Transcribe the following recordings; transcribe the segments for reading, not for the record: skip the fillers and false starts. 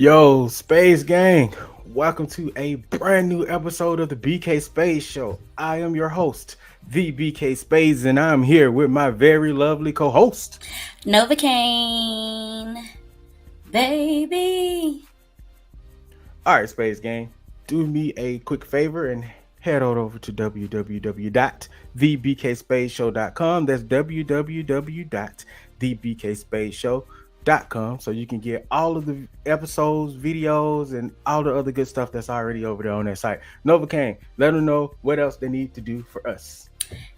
Yo, Space Gang, welcome to a brand new episode of the BK Space Show. I am your host, the BK Space, and I'm here with my very lovely co host. Novocaine, baby. All right, Space Gang, do me a quick favor and head on over to www.thebkspaceshow.com. That's www.thebkspaceshow.com so you can get all of the episodes, videos, and all the other good stuff that's already over there on that site. Novocaine, let them know what else they need to do for us.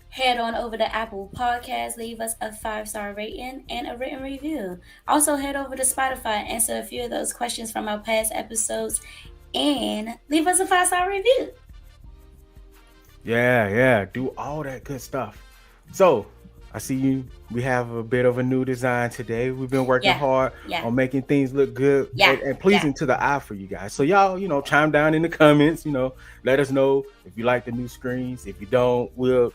Head on over to Apple Podcasts, leave us a 5-star rating and a written review. Also, head over to Spotify, answer a few of those questions from our past episodes, and leave us a 5-star review. Yeah, do all that good stuff. So, I see you. We have a bit of a new design today. We've been working hard on making things look good and pleasing to the eye for you guys. So, y'all, chime down in the comments. Let us know if you like the new screens. If you don't, we'll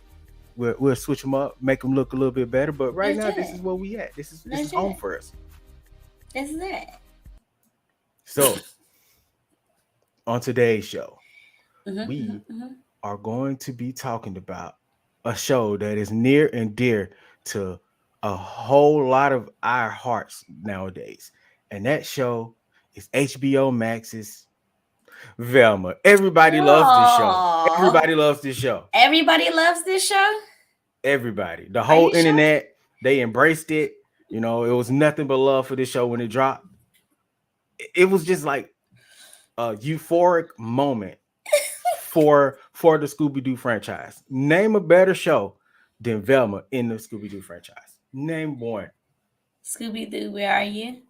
switch them up, make them look a little bit better. But right now, this is where we at. This is home for us. This is it. So, on today's show, we are going to be talking about a show that is near and dear to a whole lot of our hearts nowadays. And that show is HBO Max's Velma. Everybody loves this show. Everybody loves this show. Everybody loves this show? Everybody. The whole internet, they embraced it. It was nothing but love for this show when it dropped. It was just like a euphoric moment for the Scooby-Doo franchise. Name a better show than Velma in the Scooby-Doo franchise. Name one. Scooby-Doo, where are you?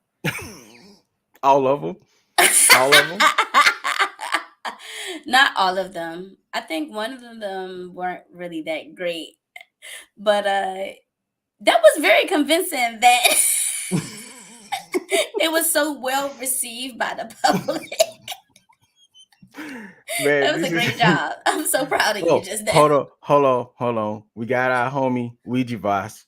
All of them. All of them. Not all of them. I think one of them weren't really that great. But that was very convincing that it was so well received by the public. Man, that was a great job. I'm so proud of you just now. Hold on. We got our homie Ouija Voss,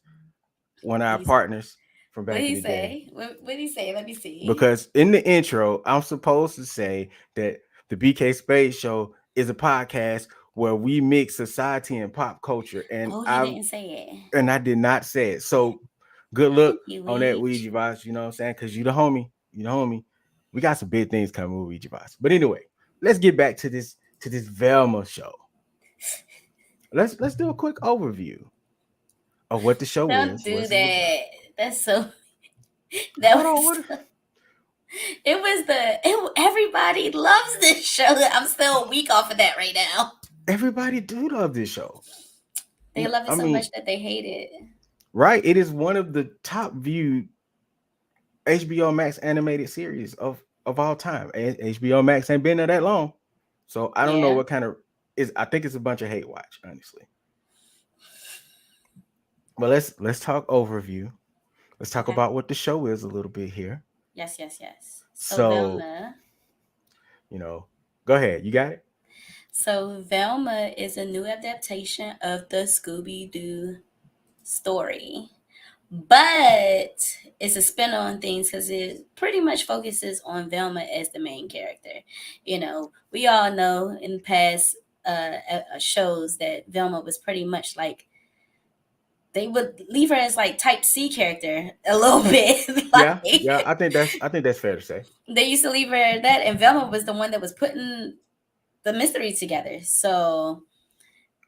one of our partners from back in the day. What did he say? Let me see. Because in the intro, I'm supposed to say that the BK Space Show is a podcast where we mix society and pop culture. And you didn't say it. And I did not say it. So good luck on that Ouija Voss, you know what I'm saying? Because you the homie. We got some big things coming with Ouija Voss. But anyway, let's get back to this Velma show. Let's do a quick overview of what the show is. Don't do that. That's so. Everybody loves this show. I'm still a week off of that right now. Everybody do love this show. They love it so much that they hate it. Right. It is one of the top viewed HBO Max animated series of all time. And HBO Max ain't been there that long. So I don't know what kind of is. I think it's a bunch of hate watch, honestly. But let's talk overview. Let's talk about what the show is a little bit here. Yes. So Velma, go ahead. You got it? So Velma is a new adaptation of the Scooby-Doo story. But it's a spin on things because it pretty much focuses on Velma as the main character. We all know in past shows that Velma was pretty much like, they would leave her as like type C character a little bit. Yeah. I think that's fair to say. They used to leave her that, and Velma was the one that was putting the mystery together. So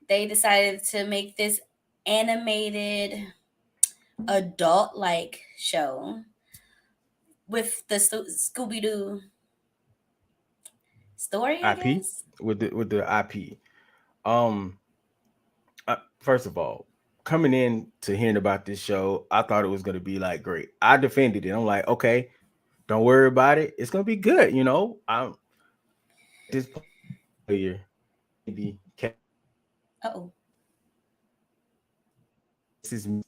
they decided to make this animated adult-like show with the Scooby-Doo story, I IP guess? with the IP. First of all, coming in to hearing about this show, I thought it was going to be like great. I defended it. I'm like, okay, don't worry about it. It's going to be good. I'm this player. This is me.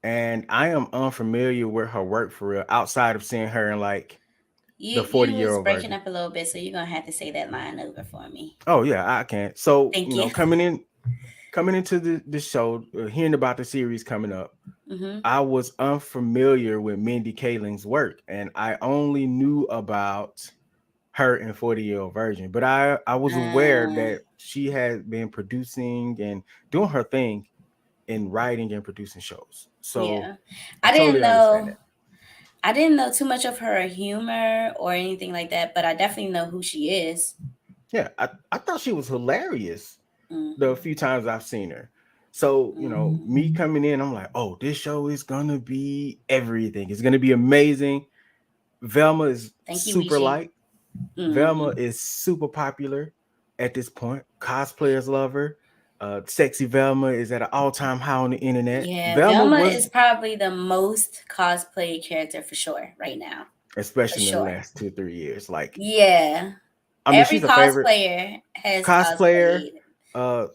And I am unfamiliar with her work for real, outside of seeing her in like the 40-year-old breaking up a little bit, so you're gonna have to say that line over for me. Oh yeah, I can. So coming in coming into the show, hearing about the series coming up, Mm-hmm. I was unfamiliar with Mindy Kaling's work, and I only knew about her in 40-Year-Old Virgin. But I was aware Uh, that she had been producing and doing her thing in writing and producing shows. So yeah. I I didn't totally understand know. that. I didn't know too much of her humor or anything like that, but I definitely know who she is. Yeah, I thought she was hilarious the Mm-hmm. few times I've seen her. So, me Mm-hmm. coming in, I'm like, oh, this show is gonna be everything. It's gonna be amazing. Velma is Thank you, super Ouija. liked. Velma Mm-hmm. is super popular at this point. Cosplayers love her. Sexy Velma is at an all-time high on the internet. Yeah, Velma Velma was, is probably the most cosplay character for sure right now. For especially in the sure. last 2 or 3 years. Like, Yeah. I mean, Every she's a favorite cosplayer has cosplayer, cosplayed. uh,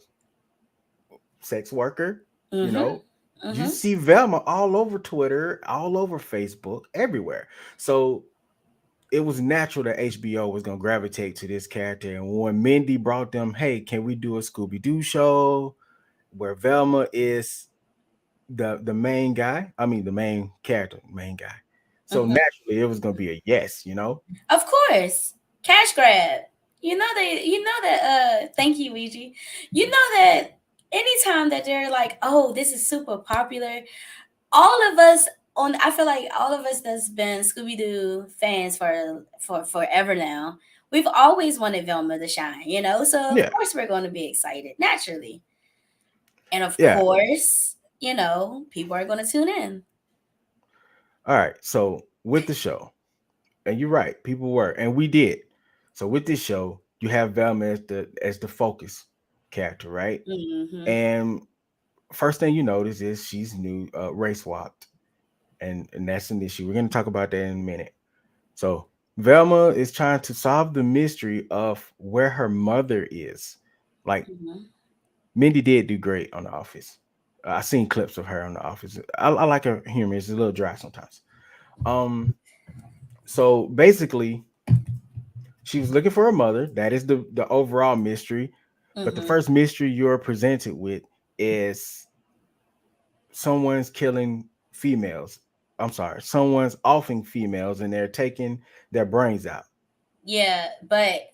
sex worker. You Mm-hmm. know, you Mm-hmm. see Velma all over Twitter, all over Facebook, everywhere. So it was natural that HBO was gonna gravitate to this character. And when Mindy brought them, hey, can we do a Scooby-Doo show where Velma is the main guy? I mean the main character, main guy. So Mm-hmm. naturally it was gonna be a yes. Of course. Cash grab. You know that thank you, Ouija. You know that anytime that they're like, oh, this is super popular, all of us on I feel like all of us that's been Scooby Doo fans for forever now, we've always wanted Velma to shine, So of Yeah, course we're going to be excited naturally, and of yeah. course, people are going to tune in. All right. So with the show, and you're right, people were, and we did. So with this show, you have Velma as the focus character, right? Hmm. And first thing you notice is she's new, race swapped, and that's an issue. We're going to talk about that in a minute. So Velma is trying to solve the mystery of where her mother is. Like, Hmm. Mindy did do great on The Office. I seen clips of her on The Office. I like her humor. It's a little dry sometimes. Um, so basically, she was looking for her mother. That is the overall mystery. But the Hmm. first mystery you're presented with is someone's killing females. I'm sorry, someone's offing females and they're taking their brains out. Yeah, but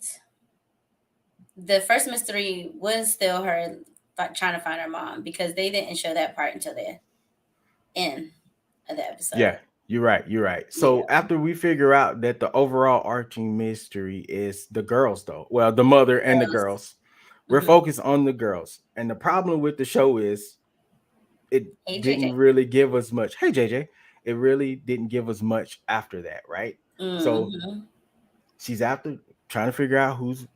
the first mystery was still her trying to find her mom because they didn't show that part until the end of the episode. Yeah, you're right. You're right. Yeah. So after we figure out that the overall arching mystery is the girls, though, well, the mother and the Girls. girls, we're Hmm. focused on the girls. And the problem with the show is it Hey, didn't JJ. really give us much. Hey, JJ, it really didn't give us much after that, right? So Hmm. she's after trying to figure out who's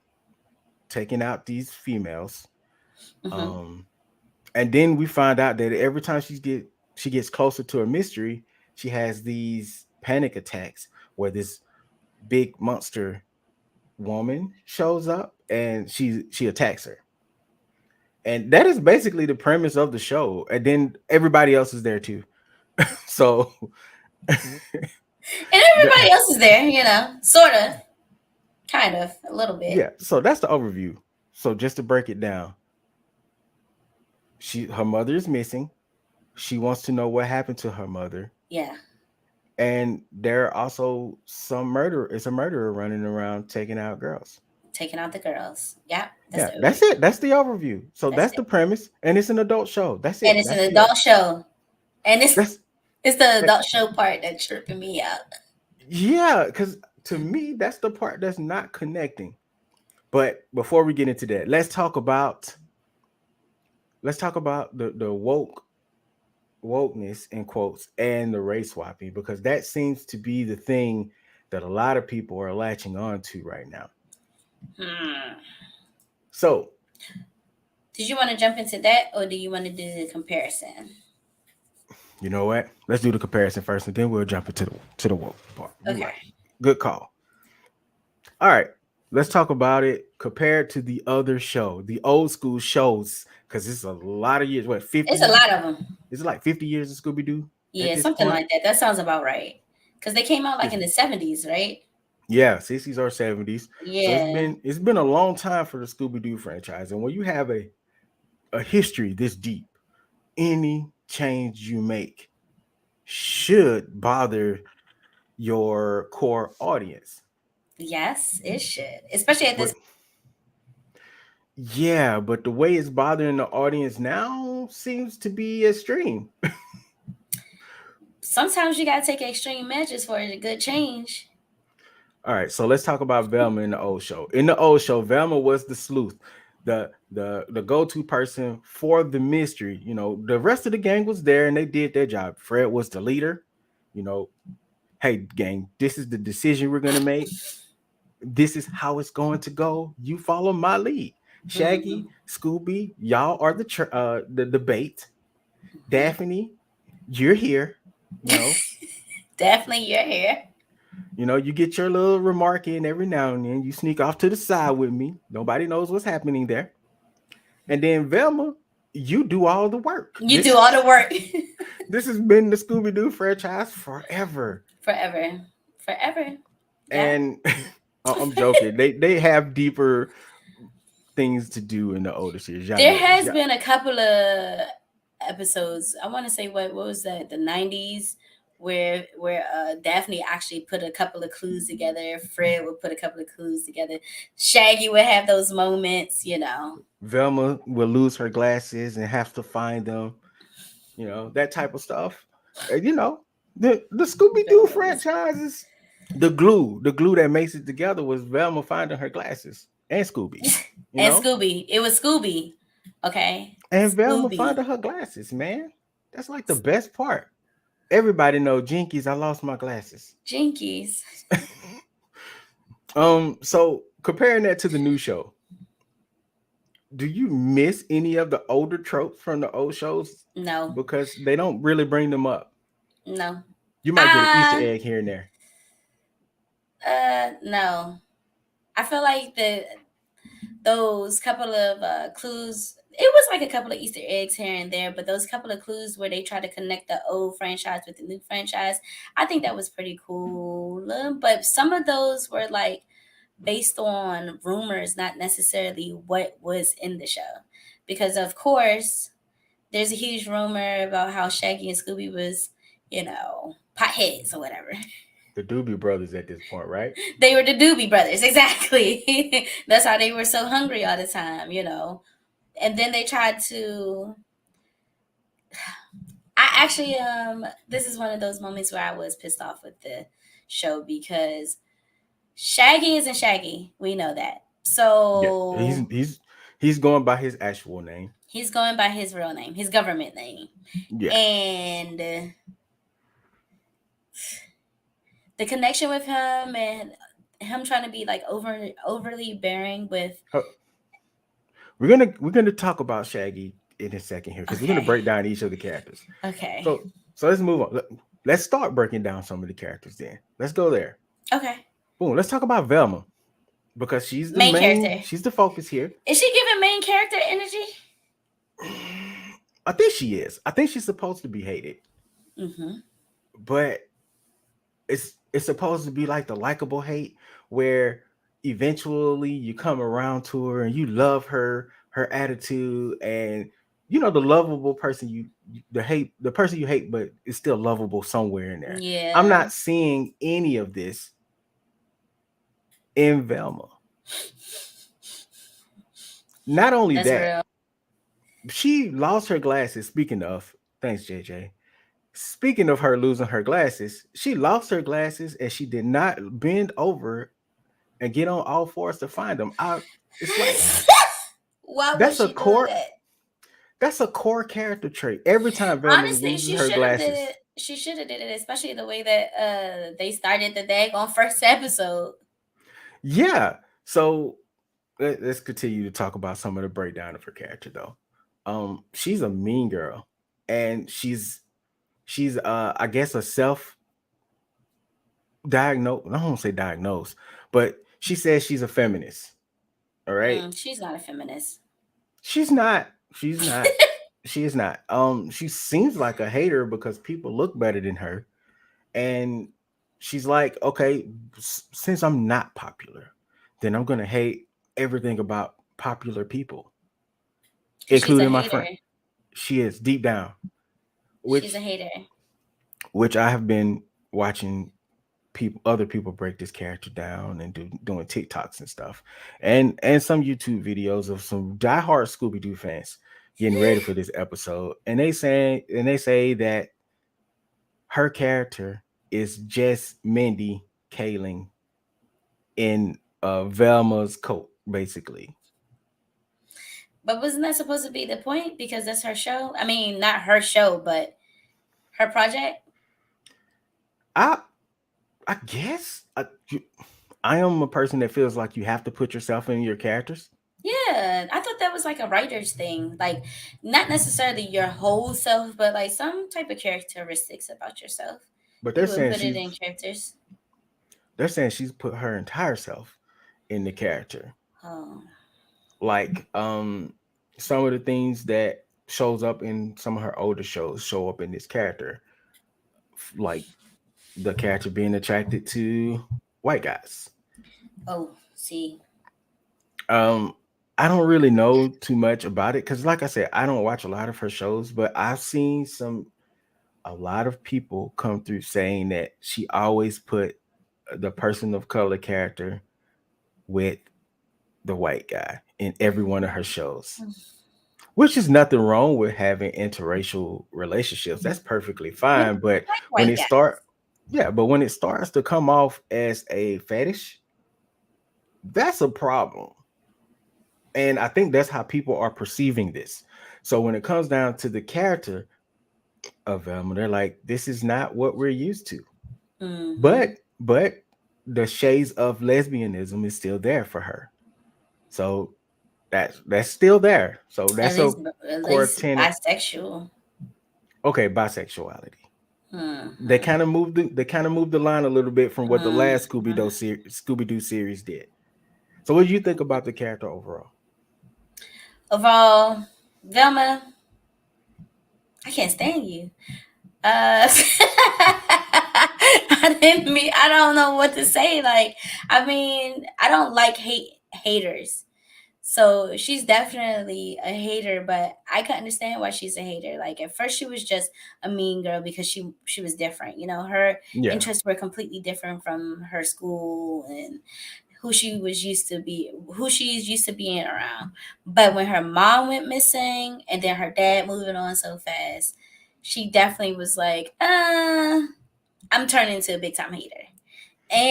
taking out these females. Hmm. Um, and then we find out that every time she gets closer to a mystery, she has these panic attacks where this big monster woman shows up and she attacks her. And that is basically the premise of the show. And then everybody else is there too. So And the- everybody else is there, sort of, kind of, a little bit. yeah, so that's the overview. So just to break it down, her mother is missing. She wants to know what happened to her mother. Yeah, And there are also some murder. It's a murderer running around taking out girls. taking out the girls. Yeah, that's Yeah, the that's overview. it. That's the overview. So That's that's the it. premise, and it's an adult show. That's And it. it's an That's the adult show, and it's that's it's the that, adult show part that's tripping me out. yeah. Because to me, that's the part that's not connecting. But before we get into that, let's talk about the wokeness in quotes and the race swapping because that seems to be the thing that a lot of people are latching on to right now. Hmm. So Did you want to jump into that, or do you want to do the comparison? you know what? Let's do the comparison first, and then we'll jump into the woke part. You're Okay. right. Good call. All right, let's talk about it compared to the other show, the old school shows, because it's a lot of years. What, It's a 50? lot of them. Is it like 50 years of Scooby Doo at Yeah, this something point? like that. That sounds about right. Because they came out like in 50. the 70s, right? Yeah, 60s or 70s. So it's Yeah. been it's been a long time for the Scooby Doo franchise, and when you have a history this deep, any change you make should bother your core audience. Yes, it should, especially at this. But yeah, but the way it's bothering the audience now seems to be extreme. Sometimes you gotta take extreme measures for a good change. All right, so let's talk about Velma in the old show. In the old show, Velma was the sleuth, the go-to person for the mystery. You know, the rest of the gang was there and they did their job. Fred was the leader. You know, hey gang, this is the decision we're gonna make. This is how it's going to go. You follow my lead. Hmm. Shaggy, Scooby, y'all are the bait. Daphne, you're here. You know, Definitely your hair. you get your little remark in every now and then. You sneak off to the side with me. Nobody knows what's happening there. And then Velma, you do all the work. You do all the work. This has been the Scooby-Doo franchise forever. Forever. Forever. Yeah. And I'm joking. They have deeper things to do in the older series. Y'all There know this. has Yeah. been a couple of episodes. I want to say what was that? The 90s where Daphne actually put a couple of clues together. Fred would put a couple of clues together. Shaggy would have those moments, you know. Velma will lose her glasses and have to find them. That type of stuff. The Scooby Doo Velma was franchises. The glue that makes it together was Velma finding her glasses and Scooby. You and know, Scooby. It was Scooby. Okay. and Velma Scooby. finding her glasses. Man, that's like the best part. Everybody know Jinkies. I lost my glasses. Jinkies. So comparing that to the new show, do you miss any of the older tropes from the old shows? No. Because they don't really bring them up. No. You might get an Easter Uh egg here and there. no. I feel like those couple of clues, it was like a couple of Easter eggs here and there, but those couple of clues where they try to connect the old franchise with the new franchise, I think that was pretty cool. But some of those were like based on rumors, not necessarily what was in the show. Because of course, there's a huge rumor about how Shaggy and Scooby was, potheads or whatever. The Doobie Brothers at this point, right? They were the Doobie Brothers, exactly. That's how they were so hungry all the time. And then they tried to. I actually, this is one of those moments where I was pissed off with the show because Shaggy isn't Shaggy. We know that. Yeah, he's So he's he's going by his actual name. he's going by his real name, his government name. Yeah. And the connection with him and him trying to be like overly bearing with. Uh, we're gonna talk about Shaggy in a second here because we're gonna Okay. break down each of the characters. Okay. So let's move on. Let's start breaking down some of the characters then. Let's go there. Okay. Boom. Let's talk about Velma because Main character. she's the focus here. Is she giving main character energy? I think she is. I think she's supposed to be hated, Mm-hmm. but it's supposed to be like the likable hate where eventually you come around to her and you love her attitude, and the lovable person the person you hate, but it's still lovable somewhere in there. I'm Yeah. not seeing any of this in Velma. Not only That's that, real. she lost her glasses. Speaking of, thanks, JJ. Speaking of her losing her glasses, she lost her glasses and she did not bend over and get on all fours to find them. It's like Why would that's a she do core that? that's a core character trait. Every time Velma Honestly, loses she her should have did glasses, it. She should have did it, especially the way that they started the daggone first episode. yeah. So let's continue to talk about some of the breakdown of her character, though. She's a mean girl, and she's I guess a self diagnosed. I don't say diagnosed, but she says she's a feminist. All right. She's not a feminist. She's not. She's not. She is not. She seems like a hater because people look better than her, and she's like, okay, since I'm not popular, then I'm gonna hate everything about popular people. Because she's a including my friend. hater. She is deep down, She's which a hater. I have been watching other people break this character down and doing TikToks and stuff, and some YouTube videos of some diehard Scooby Doo fans getting ready for this episode, and they say that her character is just Mindy Kaling in Velma's coat, basically. But wasn't that supposed to be the point? Because that's her show. I mean, not her show, but her project. I I guess I am a person that feels like you have to put yourself in your characters, Yeah, I thought that was like a writer's thing. Like, not necessarily your whole self, but like some type of characteristics about yourself. but You would put it in characters. they're saying she's put her entire self in the character. Oh, Like some of the things that shows up in some of her older shows show up in this character, like the character being attracted to white guys. oh, see. Um, I don't really know too much about it because, like I said, I don't watch a lot of her shows, but I've seen a lot of people come through saying that she always put the person of color character with the white guy in every one of her shows. Which is nothing wrong with having interracial relationships. That's perfectly Yeah, fine. But like when white it guy. start, yeah, but when it starts to come off as a fetish, that's a problem. And I think that's how people are perceiving this. So when it comes down to the character of Velma, they're like, this is not what we're used to. Mm-hmm. But the shades of lesbianism is still there for her. So that's still there. So At that's a least, at core least tenet. bisexual. Okay, bisexuality. Mm-hmm. They kind of moved the line a little bit from what the last Mm-hmm. Scooby Doo series did. So, what do you think about the character overall? Overall, Velma, I can't stand you. I didn't mean. I don't know what to say. Like, I mean, I don't like haters. So she's definitely a hater, but I can understand why she's a hater. Like at first she was just a mean girl because she was different. You know, her Yeah, interests were completely different from her school and who she's used to being around. But when her mom went missing and then her dad moving on so fast, she definitely was like, I'm turning into a big time hater.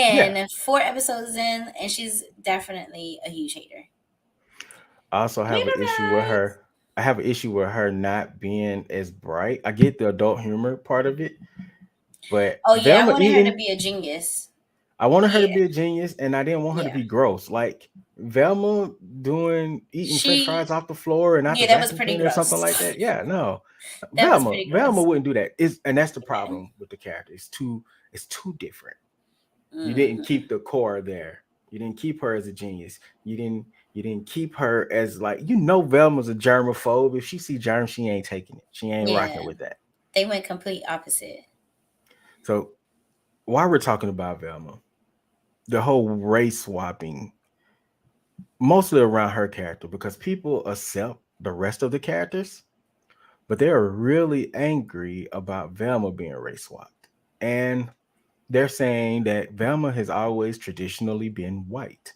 yeah. And 4 episodes in, and she's definitely a huge hater. I also have an Hater issue with vibes. her. I have an issue with her not being as bright. I get the adult humor part of it, but Oh yeah, I Velma wanted her to eating, be a genius. I wanted her to Yeah, be a genius, and I didn't want her to yeah. be gross. Like Velma doing eating French She, fries off the floor and out the yeah, that was vacuum pretty cleaner or something gross. like that. Yeah, no, That was pretty Velma gross. wouldn't do that. Is and that's the Yeah. problem with the character. It's too different. You didn't Hmm. keep the core there. You didn't keep her as a genius. You didn't keep her as like Velma's a germaphobe. If she see germs, she ain't taking it. She ain't rocking Yeah, with that. they went complete opposite. So while we're talking about Velma, the whole race swapping mostly around her character because people accept the rest of the characters, but they are really angry about Velma being race swapped. And they're saying that Velma has always traditionally been white,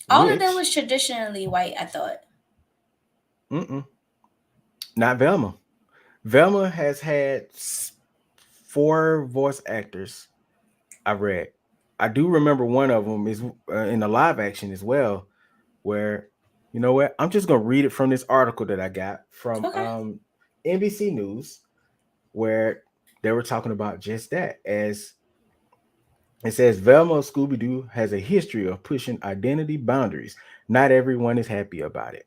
All of them which was traditionally white. I thought. mm-mm, not Velma. Velma has had four voice actors. I read. I do remember one of them is in the live action as well, where you know what? I'm just gonna read it from this article that I got from Okay. NBC News, where they were talking about just that. As it says, Velma Scooby Doo has a history of pushing identity boundaries. Not everyone is happy about it.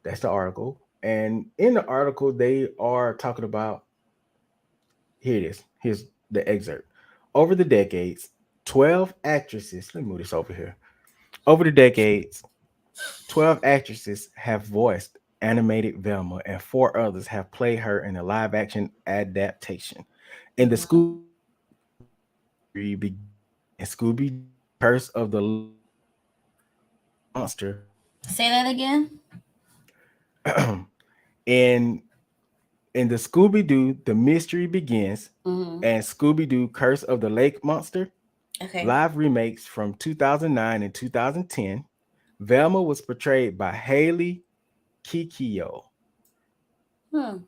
That's the article. And in the article, they are talking about here it is. Here's the excerpt. Over the decades, 12 actresses, let me move this over here. Over the decades, 12 actresses have voiced animated Velma, and four others have played her in a live action adaptation. In the Mhm. Scooby Doo universe, the history began in Scooby Doo Curse of the Lost Monster. Say that again. in in the Scooby-Doo, The Mystery Begins Mm-hmm. and Scooby-Doo Curse of the Lake Monster, Okay. live remakes from 2009 and 2010, Velma was portrayed by Haley Kikio. Hmm.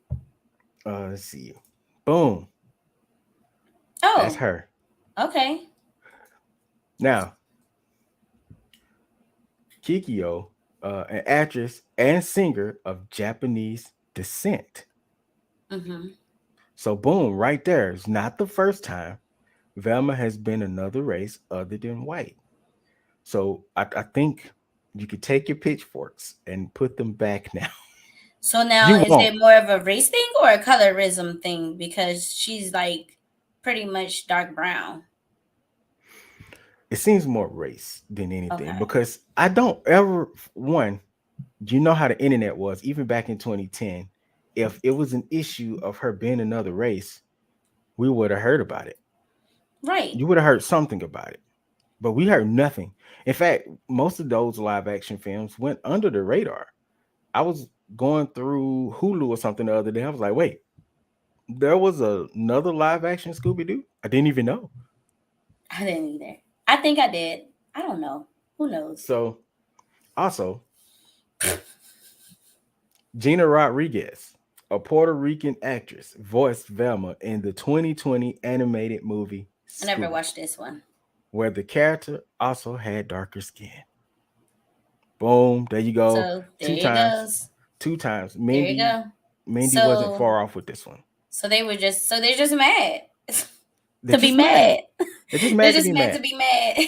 Let's see. Boom. That's Oh. her. Okay. Now, Kikio, an actress and singer of Japanese descent. Mm-hmm. So, boom, right there. It's not the first time Velma has been another race other than white. So, I think you could take your pitchforks and put them back now. So now, You is won't. it more of a race thing or a colorism thing? Because she's like pretty much dark brown. It seems more race than anything Okay. because I don't ever, one, you know how the internet was, even back in 2010. If it was an issue of her being another race, we would have heard about it. Right. You would have heard something about it, but we heard nothing. In fact, most of those live action films went under the radar. I was going through Hulu or something the other day. I was like, wait, there was another live action Scooby Doo? I didn't even know. I didn't either. I think I did. I don't know. Who knows? So, also, Gina Rodriguez, a Puerto Rican actress, voiced Velma in the 2020 animated movie I never Scooby, watched this one. where the character also had darker skin. Boom, there you go. So there Two you times. goes. Two times. There you Mindy go. Mindy wasn't So far off with this one. they're just mad They're to be just mad. mad. They're just They're mad to just be mad to mad. be mad.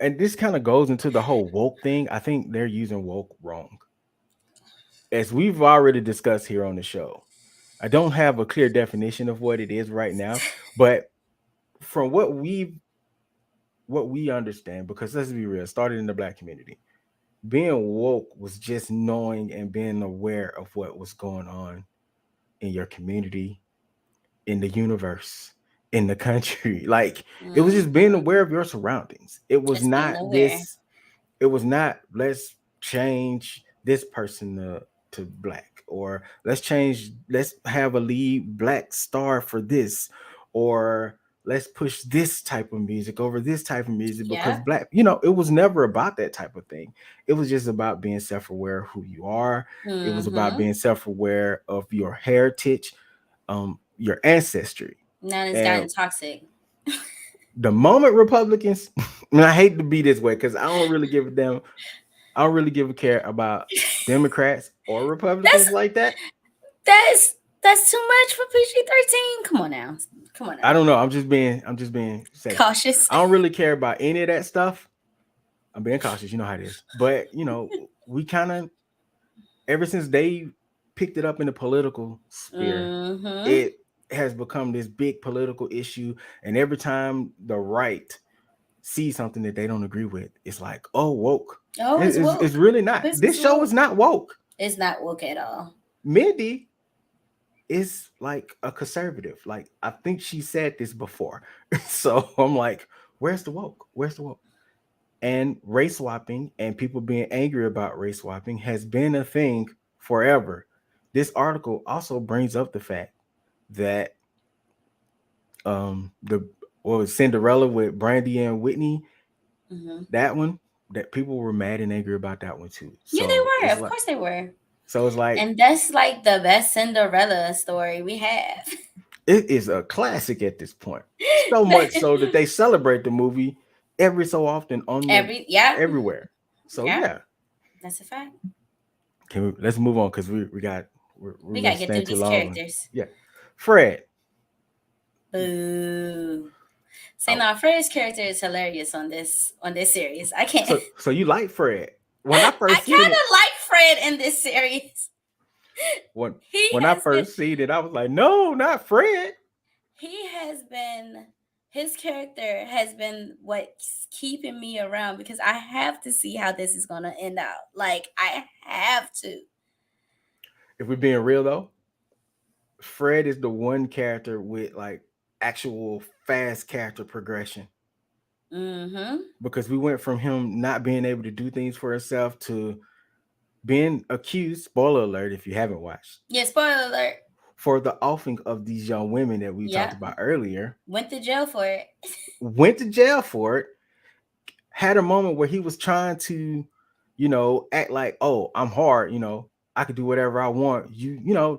And this kind of goes into the whole woke thing. I think they're using woke wrong. As we've already discussed here on the show, I don't have a clear definition of what it is right now, but from what we understand, because let's be real, started in the black community. Being woke was just knowing and being aware of what was going on in your community, in the universe, in the country. Like it was just being Hmm. aware of your surroundings. Just being aware. It was not let's change this person to black, or let's have a lead black star for this, or let's push this type of music over this type of music because Yeah. black, it was never about that type of thing. It was just about being self-aware of who you are. It was about Hmm. being self-aware of your heritage, your ancestry. Now it's And gotten toxic. the moment Republicans, and I hate to be this way because I don't really give a damn, I don't really give a care about Democrats or That's Republicans like that. that's that's too much for PG-13. Come on now. Come on I now. don't know. I'm just being safe. Cautious. I don't really care about any of that stuff. I'm being cautious. You know how it is. But we kind of, ever since they picked it up in the political sphere, Hmm. it has become this big political issue. And every time the right see something that they don't agree with, it's like, oh, woke. Oh, it's It's woke. really not. This This is show is woke. not woke. It's not woke at all. Mindy is like a conservative. Like I think she said this before. So I'm like, where's the woke? Where's the woke? And race swapping and people being angry about race swapping has been a thing forever. This article also brings up the fact that the what was Cinderella with Brandy and Whitney, Hmm. that one, that people were mad and angry about that one too. Yeah, they were. Of course they were. So it's like And that's like the best Cinderella story we have. it is a classic at this point. So much so that they celebrate the movie every so often on the Yeah, everywhere. So yeah, yeah, that's a fact. let's move on because we've We been gotta get staying through too these long on. characters. Yeah, Fred. Boo. Say Oh, now, Fred's character is hilarious on this series. I can't. so you like Fred? When I I first seen kind it, of like Fred in this series. when He when I has been first seen it, I was like, no, not Fred. he has been his character has been what's keeping me around because I have to see how this is gonna end out. Like I have to. If we're being real though, Fred is the one character with like actual fast character progression, Mm-hmm. because we went from him not being able to do things for himself to been accused, spoiler alert if you haven't watched, Yeah, spoiler alert. for the offing of these young women that we talked Yeah, about earlier. went to jail for it. Went to jail for it. Had a moment where he was trying to, act like, oh, I'm hard, I could do whatever I want.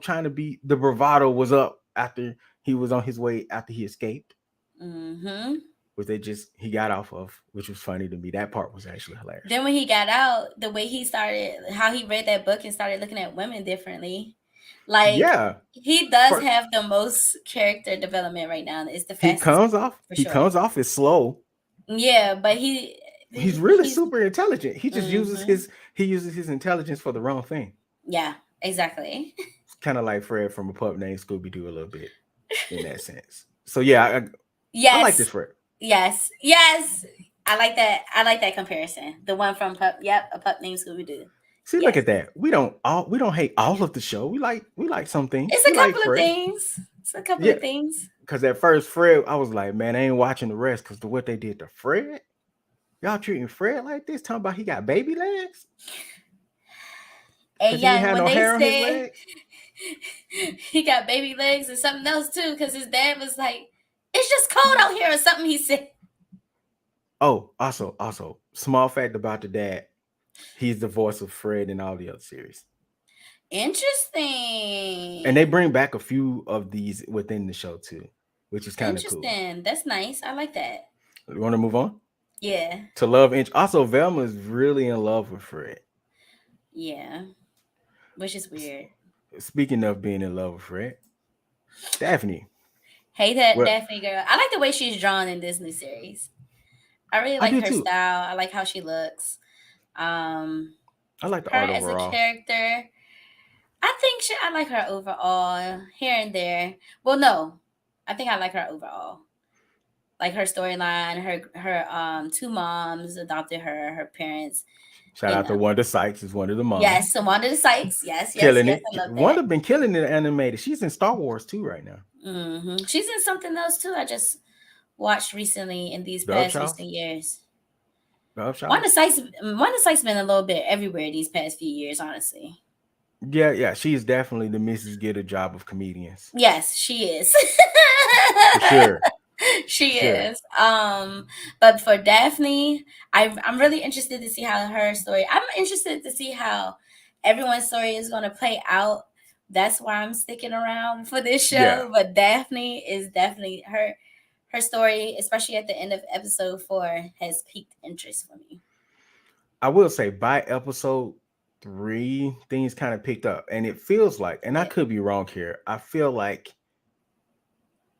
Trying to be the bravado was up after he was on his way after he escaped, Mm-hmm. which he got off of, which was funny to me. That part was actually hilarious. Then when he got out, the way he started, how he read that book and started looking at women differently, like Yeah. he does For have the most character development right now. It's the he fastest comes off for he sure. comes off as slow. Yeah, but He's really he's super intelligent. hmm He uses his intelligence for the wrong thing. yeah, exactly. It's kind of like Fred from a pup named Scooby-Doo a little bit in that sense. So yeah, I like this Yes, Fred. yes. I like that. I like that comparison. The one from Pup. Yep, a pup named Scooby Doo. See, look Yes, at that. We don't hate all of the show. We like some things. it's We a like couple of Fred. things. It's a couple Yeah, of things. because at first Fred, I was like, man, I ain't watching the rest because what they did to Fred. Y'all treating Fred like this? Talking about he got baby legs And because he ain't young, had when no they hair on his say legs. he got baby legs and something else too, because his dad was like, "It's just cold out here," or something. He said, Oh, also, small fact about the dad. He's the voice of Fred in all the other series. And they "Interesting, bring back a few of these within the show too, which is kind of cool. interesting. That's nice. I like that." You want to move on Yeah, to love? Also, Velma is really in love with Fred. yeah, which is weird. Speaking of being in love with Fred, Daphne. Hey, that Well, Daphne girl. I like the way she's drawn in this new series. I really I like do her too. style. I like how she looks. Um, I like the her art as a overall. character, I like her overall here and there. Well, no, I think I like her overall. Like her storyline, her two moms adopted her, her parents, Shout and out to Wanda Sykes is one of the moms. yes, so Wanda the Sykes, Killing yes, it. I love that. Wanda been killing it animated. She's in Star Wars too right now. She's in something else too. I just watched recently in these The past Upshaws. recent years. The Upshaws. Wanda Sykes been a little bit everywhere these past few years, honestly. Yeah. She's definitely the Mrs. Get a Job of comedians. Yes, she is. For sure. For She sure. is. But for Daphne, I'm really interested to see how her story. I'm interested to see how everyone's story is going to play out. That's why I'm sticking around for this Yeah. show. But Daphne is definitely her story, especially at the end of episode 4, has piqued interest for me. I will say by episode 3, things kind of picked up. And it feels like, and I Yeah. could be wrong here, I feel like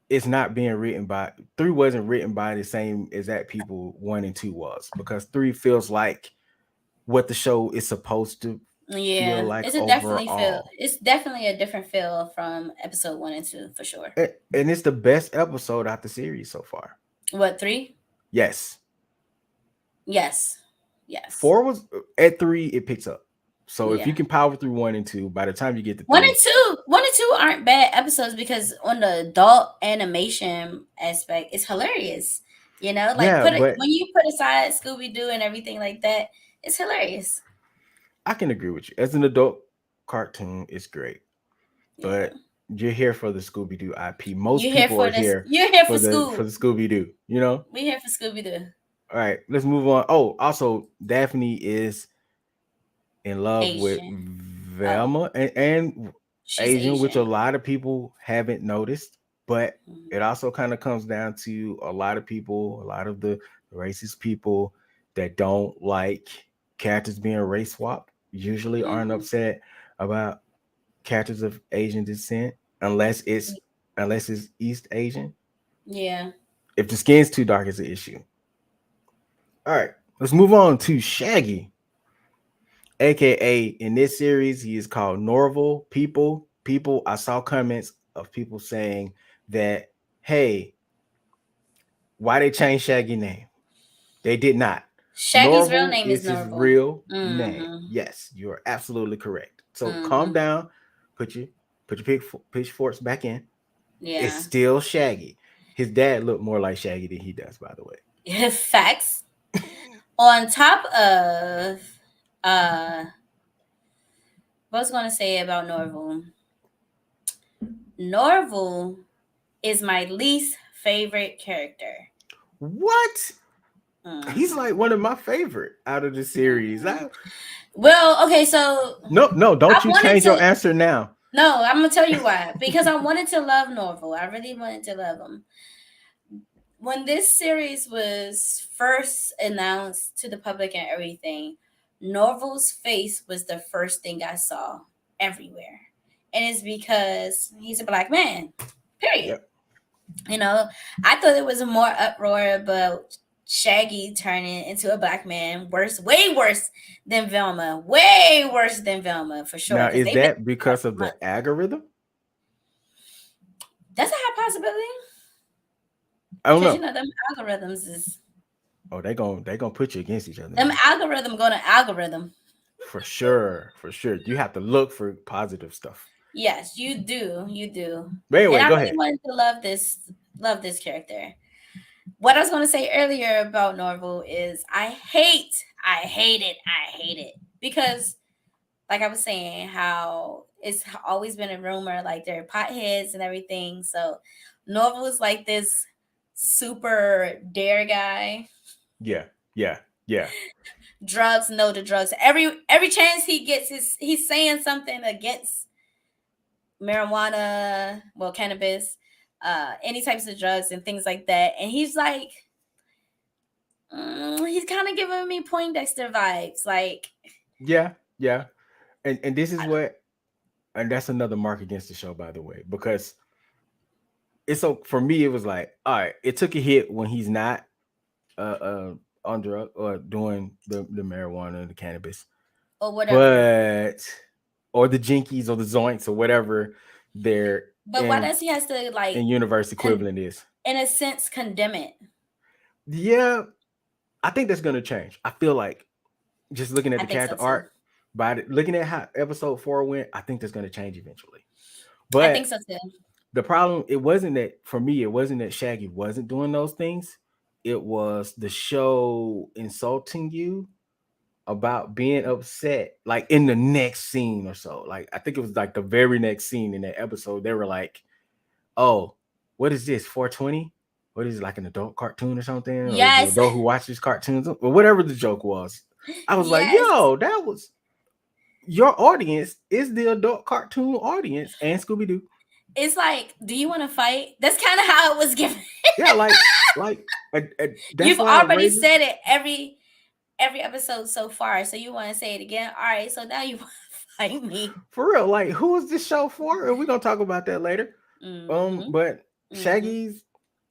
it's not being written by 3 wasn't written by the same exact people 1 and 2 was, because 3 feels like what the show is supposed to feel Yeah, like overall. it's definitely a different feel from episode 1 and 2 for sure. And it's the best episode out the series so far. What, 3? Yes. Yes. Yes. 4 was at 3, it picks up. So if you Yeah. can power through 1 and 2, by the time you get to One and 3, two, one and two aren't bad episodes because on the adult animation aspect, it's hilarious. You know, like yeah, but when you put aside Scooby Doo and everything like that, it's hilarious. I can agree with you. As an adult cartoon, it's great. Yeah, But you're here for the Scooby Doo IP. Most you here people are for this? here You're here for for the Scoob. Scooby Doo. We here for Scooby Doo. All right, let's move on. Oh, also Daphne is in love with Asian. Oh, Velma and she's Asian, which a Asian. lot of people haven't noticed. But Mhm. it also kind of comes down to a lot of people, a lot of the racist people that don't like characters being race swapped usually aren't Mhm. upset about characters of Asian descent unless it's East Asian. Yeah. If the skin's too dark, it's an issue. All right, let's move on to Shaggy, aka in this series he is called Norval. People, I saw comments of people saying that, hey, why they change Shaggy name? They did not. Shaggy's real Norval name is is his Norval. real name. Mm-hmm. Yes, you are absolutely correct. So calm Mm-hmm. down, put your pitchforks back in. It's Yeah. still Shaggy. His dad looked more like Shaggy than he does, by the way. Facts. On top of uh what I was gonna say about Norval. Norval is my least favorite character. What? He's Mm. like one of my favorite out of the series. Well, okay, so No, no, I don't you wanted change your to. answer now. No, I'm gonna tell you why. Because I wanted to love Norval. I really wanted to love him. When this series was first announced to the public and everything, Norval's face was the first thing I saw everywhere. And it's because he's a black man. Period. Yep. You know, I thought it was a more uproar about Shaggy turning into a black man. Worse, way worse than Velma. Way worse than Velma for sure. Now, Because is they've been that for because of the months. algorithm? That's a high possibility. I don't Because know. them algorithms is Oh, they gonna put you against each other them now. algorithm going to algorithm. For sure, for sure. You have to look for positive stuff. Yes, you do. You do. But And anyway, I go really ahead. wanted to love this character. What I was going to say earlier about Norval is I hate it because like I was saying how it's always been a rumor like they're potheads and everything. So Norval is like this super dare guy. Yeah, yeah, yeah, Drugs, no to drugs. Every chance he gets is he's saying something against marijuana, well, cannabis, any types of drugs and things like that. And he's like, he's kind of giving me Poindexter vibes. Like, yeah, yeah. And this is what, and that's another mark against the show, by the way, because it's so for me, it was like, all right, it took a hit when he's not on drug or doing the marijuana and the cannabis, or whatever. but or the jinkies or the zoints or whatever their But why does he has to in like, universe equivalent is. in a sense, condemn it? Yeah, I think that's gonna change. I feel like just looking at I the think character so too. art, looking at how episode 4 went, I think that's gonna change eventually. I think But so too. the problem, it wasn't that for me, it wasn't that Shaggy wasn't doing those things. It was the show insulting you about being upset, like in the next scene or so. Like I think it was like the very next scene in that episode. They were like, "Oh, what is this? 420? What is it, like an adult cartoon or something? Or the Yes, adult who watches cartoons or whatever the joke was?" I was like, yes. "Yo, that was your audience is the adult cartoon audience and Scooby Doo." It's like, do you want to fight? That's kind of how it was given. Yeah, like that's You've why it already raises said it every episode so far, so you want to say it again? All right, so now you want to fight me? for real. Like, who is this show for? And we're gonna talk about that later. Mm-hmm. But Mm-hmm. Shaggy's,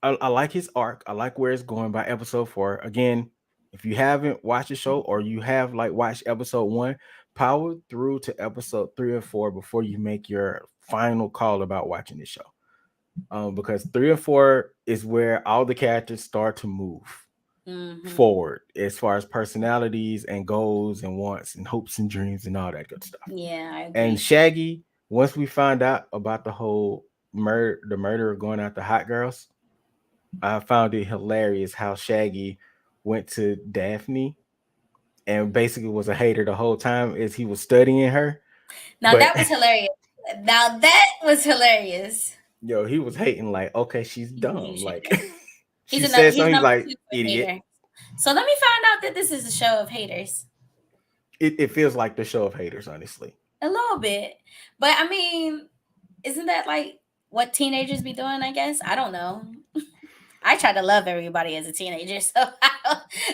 I like his arc. I like where it's going by episode 4. Again, if you haven't watched the show or you have like watched episode 1, power through to episode 3 or 4 before you make your final call about watching the show. Because 3 and 4 is where all the characters start to move Mm-hmm. forward as far as personalities and goals and wants and hopes and dreams and all that good stuff. Yeah, I And agree. Shaggy, once we find out about the whole the murder of going after hot girls, I found it hilarious how Shaggy went to Daphne and basically was a hater the whole time as he was studying her. Now But that was hilarious. Now that was hilarious. yo, he was hating like, okay, she's You dumb. should Like know. she said He's something, he's number like, two for idiot. hater. So let me find out that this is a show of haters. It feels like the show of haters, honestly. A little bit. But I mean, isn't that like what teenagers be doing, I guess? I don't know. I try to love everybody as a teenager, so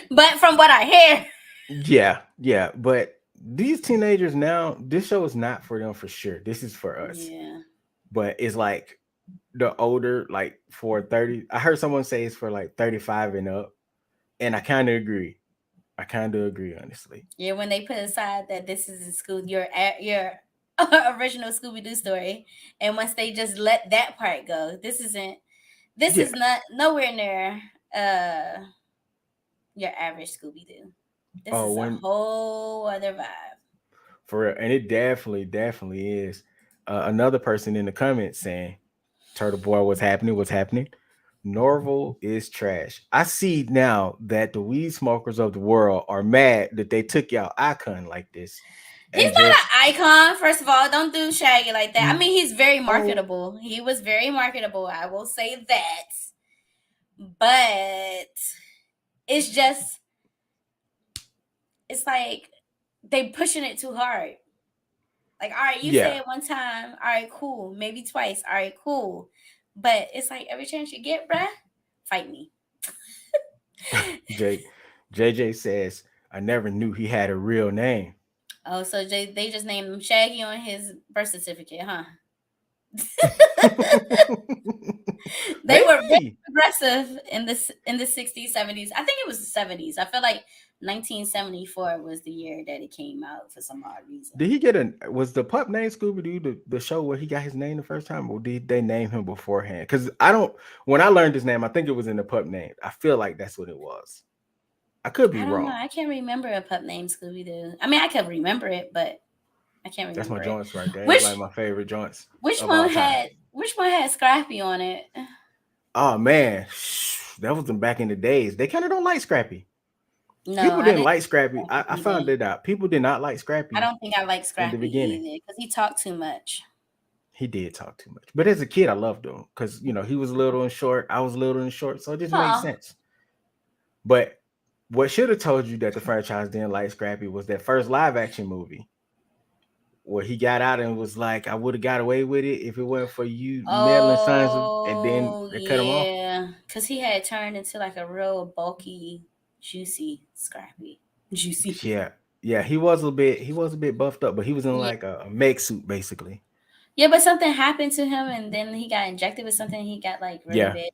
but from what I hear. Yeah, yeah. But these teenagers now, this show is not for them for sure. This is for us. Yeah. But it's like the older, like for 30. I heard someone say it's for like 35 and up. And I kind of agree. I kind of agree, honestly. Yeah, when they put aside that this is a school your original Scooby Doo story, and once they just let that part go, this Yeah. is not nowhere near your average Scooby Doo. This Oh, is a when whole other vibe. for real. And it definitely is. Another person in the comments saying, Turtle Boy, what's happening? What's happening? Norval is trash. I see now that the weed smokers of the world are mad that they took y'all icon like this He's and not just an icon, first of all. Don't do Shaggy like that. I mm, mean, he's very oh marketable. He was very marketable. I will say that. But it's just, it's like they pushing it too hard. Like, all right, you say yeah. it one time, all right, cool. Maybe twice, all right, cool. But it's like every chance you get, bruh, fight me. J JJ says I never knew he had a real name. Oh, so they just named him Shaggy on his birth certificate, huh? They were very Maybe. progressive in the 60s, 70s. I think it was the 70s. I feel like 1974 was the year that it came out for some odd reason. Did he get a was the pup named Scooby-Doo the show where he got his name the first time, or did they name him beforehand? Because I don't when I learned his name, I think it was in the pup name. I feel like that's what it was. I could be I don't know. wrong. I can't remember a pup named Scooby Doo. I mean, I could remember it, but I can't That's my remember it. joints right there. It's like Which my favorite joints which of all one time. had which one had Scrappy on it? Oh man, that was them back in the days. They kind of don't like Scrappy. No, People I didn't didn't like Scrappy. like I Scrappy found either. it out. People did not like I Scrappy don't think I like in the Scrappy beginning. either because he talked too much. He did talk too much, but as a kid, I loved him because he was little and short. I was little and short, so it just made Oh, sense. But what should have told you that the franchise didn't like Scrappy was that first live action movie where he got out and was like, "I would have got away with it if it wasn't for you meddling sons," and then oh they cut him off. yeah, because he had turned into like a real bulky, juicy Scrappy, juicy. Yeah, yeah, he was a bit buffed up, but he was in Yeah, like a mech suit basically. yeah, but something happened to him, and then he got injected with something. He got like really Yeah, big.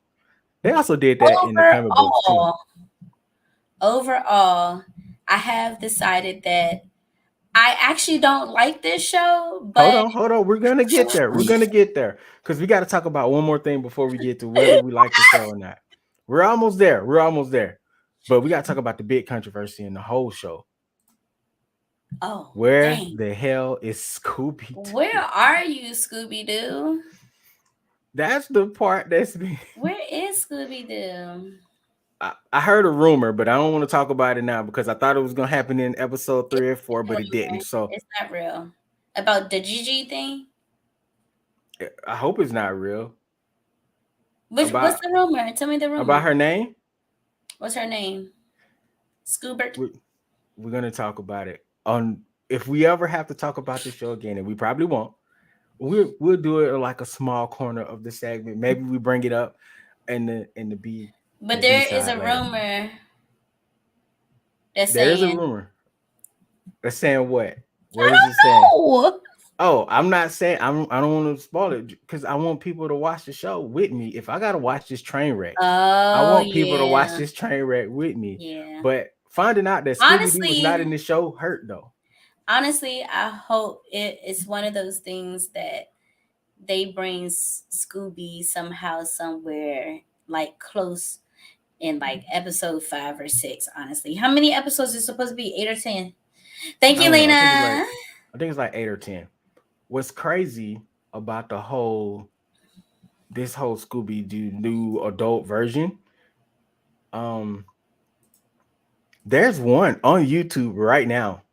they also did that in the comic books too. Overall, overall, I have decided that I actually don't like this show, but Hold on. We're gonna get there. We're gonna get there because we got to talk about one more thing before we get to whether we like the show or not. We're almost there. We're almost there, but we got to talk about the big controversy in the whole show. oh Where dang, the hell is Scooby where Doo? are you, Scooby Doo? That's the part that's been. Where is Scooby Doo? I heard a rumor, but I don't want to talk about it now because I thought it was gonna happen in episode It's 3 or 4, a but it didn't. rumor. So It's not real. About the Gigi thing? I hope it's not real. What's About the rumor? Tell me the about rumor. her name. What's her name? Scoobert? We, we're gonna talk about it on if we ever have to talk about this show again, and we probably won't. We'll do it like a small corner of the segment. Maybe we bring it up in the But B there is side a later. rumor that's There is a saying, rumor. That's saying what? I What is it saying? don't know. Oh, I'm not saying I don't want to spoil it because I want people to watch the show with me. If I gotta watch this train wreck, I Oh, want people to watch yeah. this train wreck with me. Yeah. But finding out that Scooby Doo was not Honestly, in the show hurt though. honestly, I hope it's one of those things that they bring Scooby somehow, somewhere, like close in like episode 5 or 6. Honestly, how many episodes is supposed to be? 8 or 10? Thank I you, don't know. Lena. I think it's like 8 or 10. What's crazy about this whole Scooby Doo new adult version? Um, there's one on YouTube right now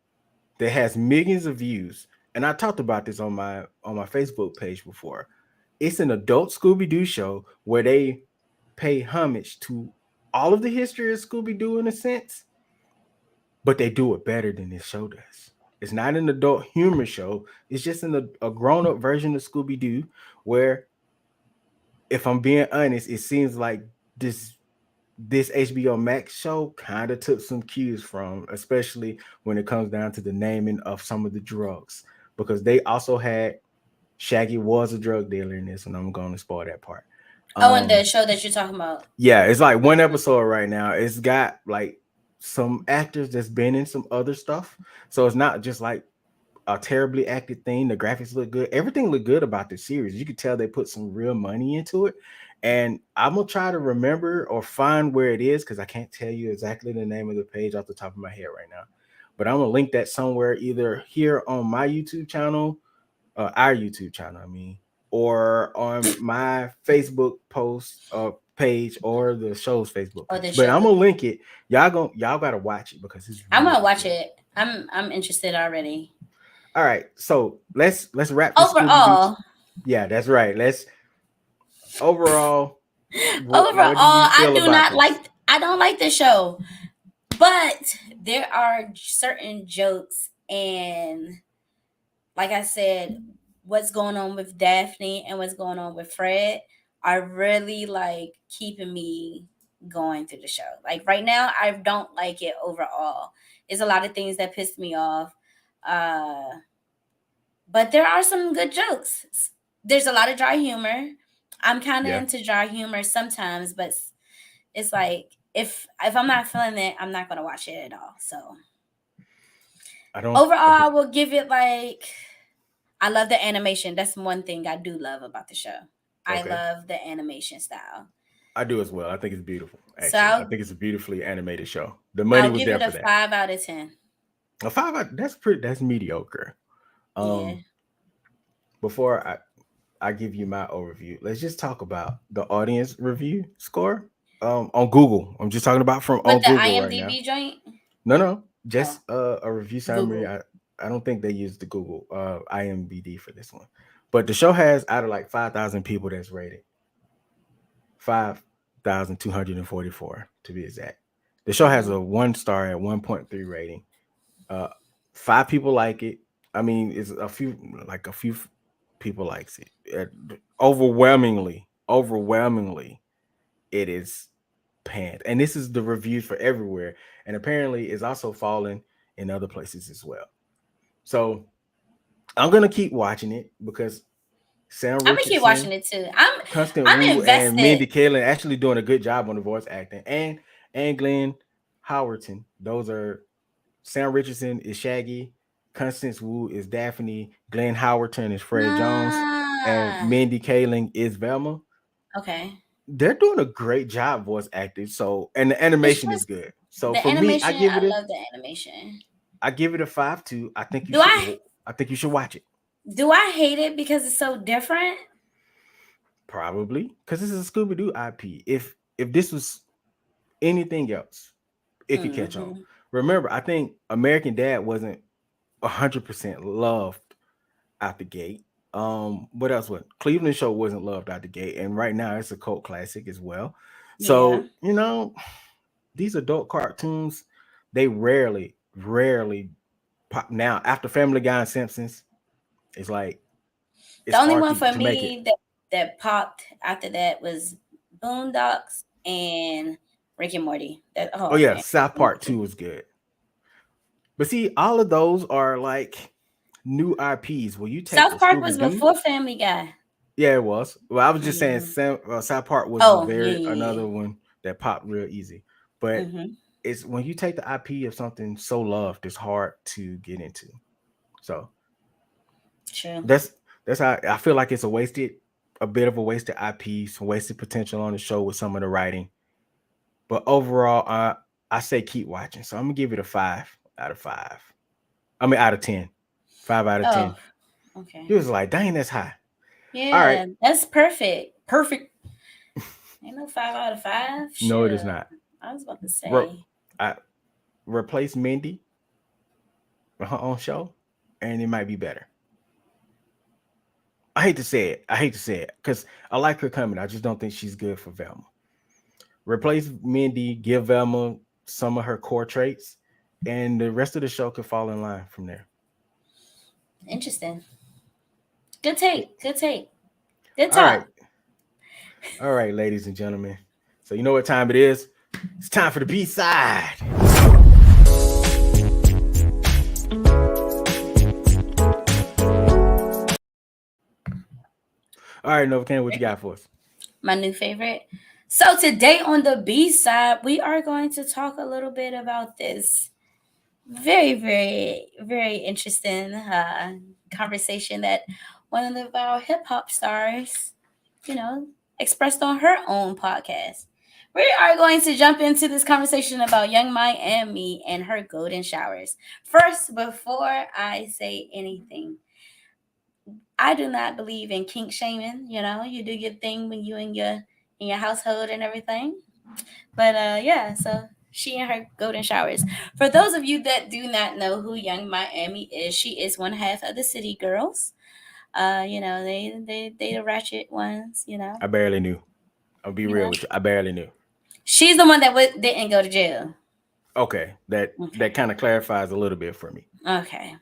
that has millions of views, and I talked about this on my Facebook page before. It's an adult Scooby Doo show where they pay homage to all of the history of Scooby Doo in a sense, but they do it better than this show does. It's not an adult humor show. It's just a grown up version of Scooby Doo where, if I'm being honest, it seems like this this HBO Max show kind of took some cues from, especially when it comes down to the naming of some of the drugs, because they also had Shaggy was a drug dealer in this, and I'm going to spoil that part. Oh, and the Um, show that you're talking about. yeah, it's like one Mhm. episode right now. It's got like some actors that's been in some other stuff, so it's not just like a terribly acted thing. The graphics look good. Everything looked good about the series. You could tell they put some real money into it. And I'm gonna try to remember or find where it is because I can't tell you exactly the name of the page off the top of my head right now. But I'm gonna link that somewhere either here on my YouTube channel, our YouTube channel, I mean, or on my Facebook post, page or the show's Facebook or the page. But I'm show. gonna link it. Y'all gotta watch it because it's I'm gonna really watch good. it. I'm interested already. All right, so let's wrap this Scooby Doo. Overall, Yeah, that's right. Let's overall. What do you overall, feel about this? I don't like the show, but there are certain jokes and, like I said, what's going on with Daphne and what's going on with Fred are really like keeping me going through the show. Like right now, I don't like it overall. There's a lot of things that pissed me off. Uh, but there are some good jokes. There's a lot of dry humor. I'm kind of Yeah, into dry humor sometimes, but it's like if I'm not feeling it, I'm not gonna watch it at all. So I don't. overall, I will give it like, I love the animation. That's one thing I do love about the show. I Okay, love the animation style. I do as well. I think it's beautiful. So Actually, I think it's a beautifully animated show. The money I'll was give there it for a that. 5 out of 10. A five. That's pretty. That's mediocre. Yeah. Um, before I give you my overview, let's just talk about the audience review score. On Google. I'm just talking about from But on the Google right now. IMDb joint? No, Oh, just a review summary. Google. I don't think they used the Google IMDb for this one, but the show has out of like 5,000 people that's rated 5,244 to be exact. The show has Hmm. a 1 star at 1.3 rating. Uh, 5 people like it. I mean, it's a few people likes it. Overwhelmingly, it is panned. And this is the reviews for everywhere. And apparently it's also falling in other places as well. So I'm gonna keep watching it because Sam I'm gonna keep watching Richardson, it too. Constant I'm Wu, and invested. Mindy Kaling actually doing a good job on the voice acting. And Glenn Howerton. Those are Sam Richardson is Shaggy, Constance Wu is Daphne, Glenn Howerton is Fred Jones, and Ah, Mindy Kaling is Velma. okay. They're doing a great job voice acting. So and the It's animation is just good. So the for me, animation. I love the animation. I give it a 5 2. I think you Do should I I think you should watch it. do I hate it because it's so different? Probably because this is a Scooby Doo IP. If this was anything else, it could catch on. Hmm. Remember, I think American Dad wasn't 100% loved out the gate. What else? What Cleveland Show wasn't loved out the gate, and right now it's a cult classic as well. Yeah. So these adult cartoons, they rarely pop. Now after Family Guy and Simpsons, it's like The it's only hard one for to make it. me that popped after that was Boondocks and Rick and Morty. That, Oh oh yeah, man, South Park 2 is good. But see, all of those are like new IPs. Will you take the South Park was Scooby Doo? before Family Guy. Yeah, it was. Well, I was just saying, Hmm. South Park was Oh yeah, very yeah, another one that popped real easy. But yeah. Hmm. it's when you take the IP of something so loved, it's hard to get into. So True. that's that's how I feel like it's a bit of a wasted IP, some wasted potential on the show with some of the writing. But overall, I say keep watching. So I'm gonna give it a 5 out of 5. I mean, out of 10. 5 out of 10. Oh, okay. He was like, dang, that's high. All right. Yeah, that's perfect. Perfect. Ain't no 5 out of 5. No, it is Shit. not. I was about to Re- say. I replace Mindy with her own show, and it might be better. I hate to say it. I hate to say it because I like her coming. I just don't think she's good for Velma. Replace Mindy, give Velma some of her core traits, and the rest of the show could fall in line from there. Interesting. Good take. Good take. Good All right. talk. All right, ladies and gentlemen. So you know what time it is? It's time for the B side. All right, Novocaine, what you got for us? My new favorite. So today on the B side, we are going to talk a little bit about this very interesting conversation that one of our hip hop stars, you know, expressed on her own podcast. We are going to jump into this conversation about Young Miami and her golden showers. First, before I say anything, I do not believe in kink shaming. You know, you do your thing when you and your in your household and everything. But yeah, so she and her golden showers. For those of you that do not know who Young Miami is, she is one half of the City Girls. They the ratchet ones. I barely knew. I'll be You real know. with you. I barely knew. She's the one that didn't go to jail. Okay, that Okay. kind of clarifies a little bit for me. Okay.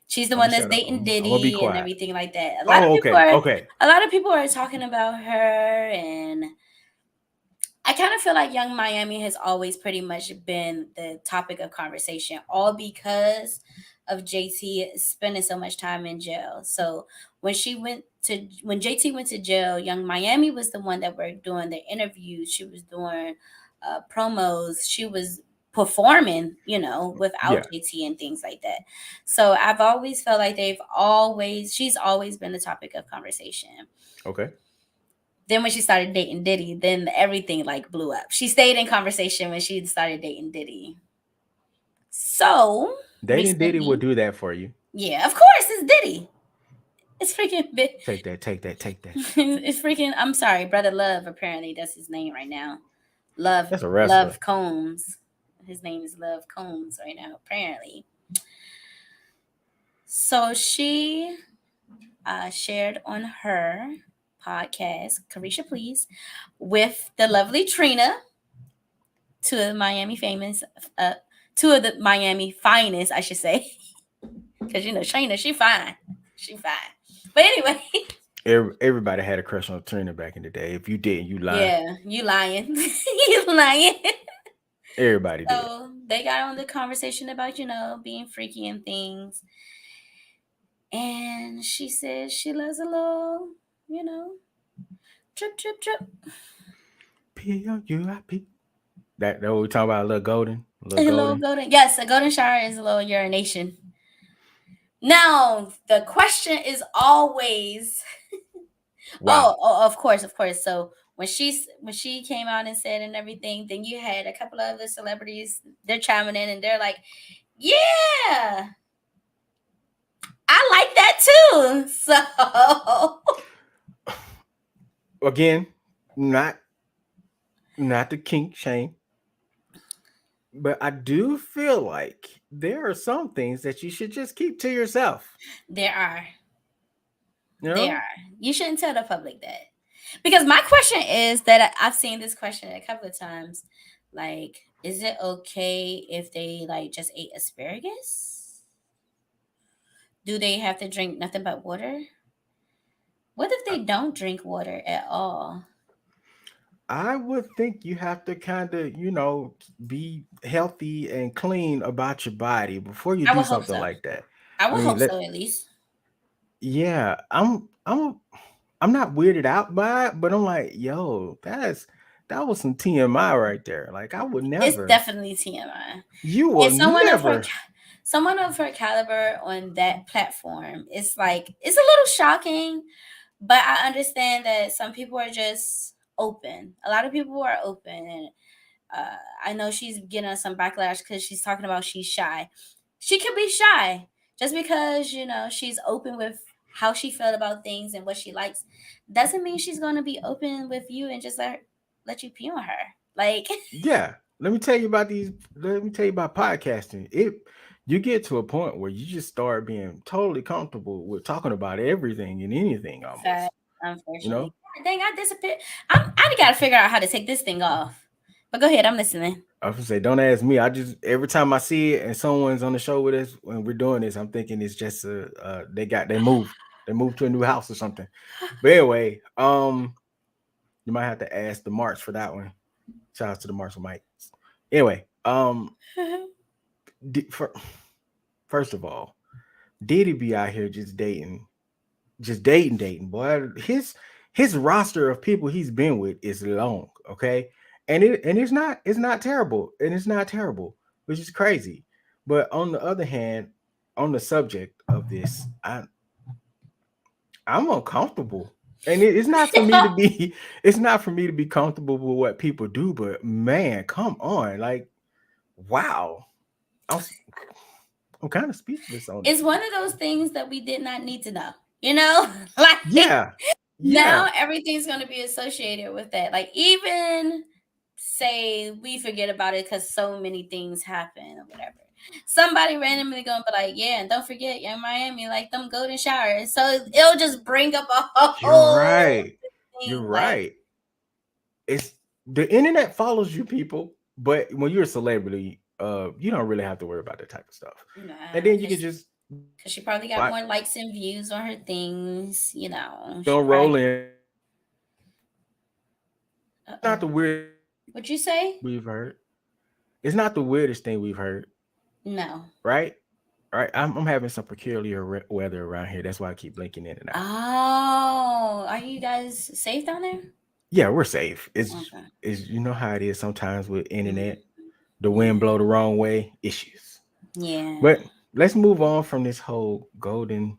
She's the I'm gonna one that's shut up. dating I'm gonna be Diddy and quiet. everything like that. Oh, okay, okay. A lot of people are talking about her, and I kind of feel like Young Miami has always pretty much been the topic of conversation, all because of JT spending so much time in jail. So when JT went to jail, Young Miami was the one that were doing the interviews. She was doing promos. She was performing, without Yeah. JT and things like that. So I've always felt like she's always been the topic of conversation. Okay. Then when she started dating Diddy, then everything like blew up. She stayed in conversation when she started dating Diddy. So Dating Diddy will recently, do that for you. yeah, of course it's Diddy. It's freaking big. Take that. Take that. Take that. It's freaking. I'm sorry, brother Love. Apparently that's his name right now. Love That's a wrestler. Love Combs. His name is Love Combs right now. Apparently. So she shared on her podcast, Carisha Please, with the lovely Trina, two of the Miami famous, uh, two of the Miami finest, I should say, because Trina, she fine. But anyway, Everybody had a crush on Trina back in the day. If you didn't, you lying. yeah, you lying, you lying. Everybody did. So they got on the conversation about being freaky and things, and she says she loves a little, you know, drip, drip, drip. P-O-U-I-P. That what we talking about? A little golden. A little A little golden. golden. Yes, a golden shower is a little urination. Now the question is always, Wow. of course, of course. So when she came out and said and everything, then you had a couple of other celebrities. They're chiming in and they're like, "Yeah, I like that too." So Again, not not the kink shame, but I do feel like there are some things that you should just keep to yourself. there are, You there know? are. You shouldn't tell the public that, because my question is that I've seen this question a couple of times. Like, is it okay if they like just ate asparagus? Do they have to drink nothing but water? What if they don't drink water at all? I would think you have to kind of, be healthy and clean about your body before you I do would hope something so. like that. I I would mean, hope so at least. yeah, I'm not weirded out by it, but I'm like, yo, that was some TMI right there. Like I would It's never, definitely TMI. you will And never, someone of her caliber on that platform, it's a little shocking, but I understand that some people are just open. A lot of people are open, and I know she's getting some backlash because she's talking about she's shy. She could be shy just because she's open with how she felt about things and what she likes. Doesn't mean she's going to be open with you and just let you pee on her. Like, yeah. Let me tell you about podcasting. You get to a point where you just start being totally comfortable with talking about everything and anything fact, almost. You unfortunately. know? God dang, I disappeared. I got to figure out how to take this thing off. But go ahead, I'm listening. I was gonna say, don't ask me. I just every time I see it and someone's on the show with us when we're doing this, I'm thinking it's just they moved to a new house or something. But anyway, you might have to ask the March for that one. Shout out to the Marshall Mike. Anyway, for, first of all, Diddy be out here just dating. Boy, his roster of people he's been with is long, okay, it's not terrible, which is crazy. But on the other hand, on the subject of this, I'm uncomfortable. And it's not for me to be it's not for me to be comfortable with what people do, but man, come on. Like, wow. I'm I'm kind of speechless on it. It's one of those things that we did not need to know. You know, like Yeah. Now Yeah, everything's going to be associated with that. Like, even say we forget about it because so many things happen or whatever. Somebody randomly gonna be like, yeah, and don't forget, Young Miami, like them golden showers. So it'll just bring up a you're whole right. You're thing. Like, right. It's the internet follows you, people, but when you're a celebrity, you don't really have to worry about that type of stuff. And nah, then you can just cause she probably got like more likes and views on her things. She gonna probably. roll in. Uh Not oh. the weirdest What'd you say? we've heard. It's not the weirdest thing we've heard, No. right? Right. I'm having some peculiar weather around here. That's why I keep blinking in and out. Oh, are you guys safe down there? Yeah, we're safe. Okay. It's you know how it is sometimes with Mhm. internet. The wind Yeah. blow the wrong way, issues. Yeah. But let's move on from this whole golden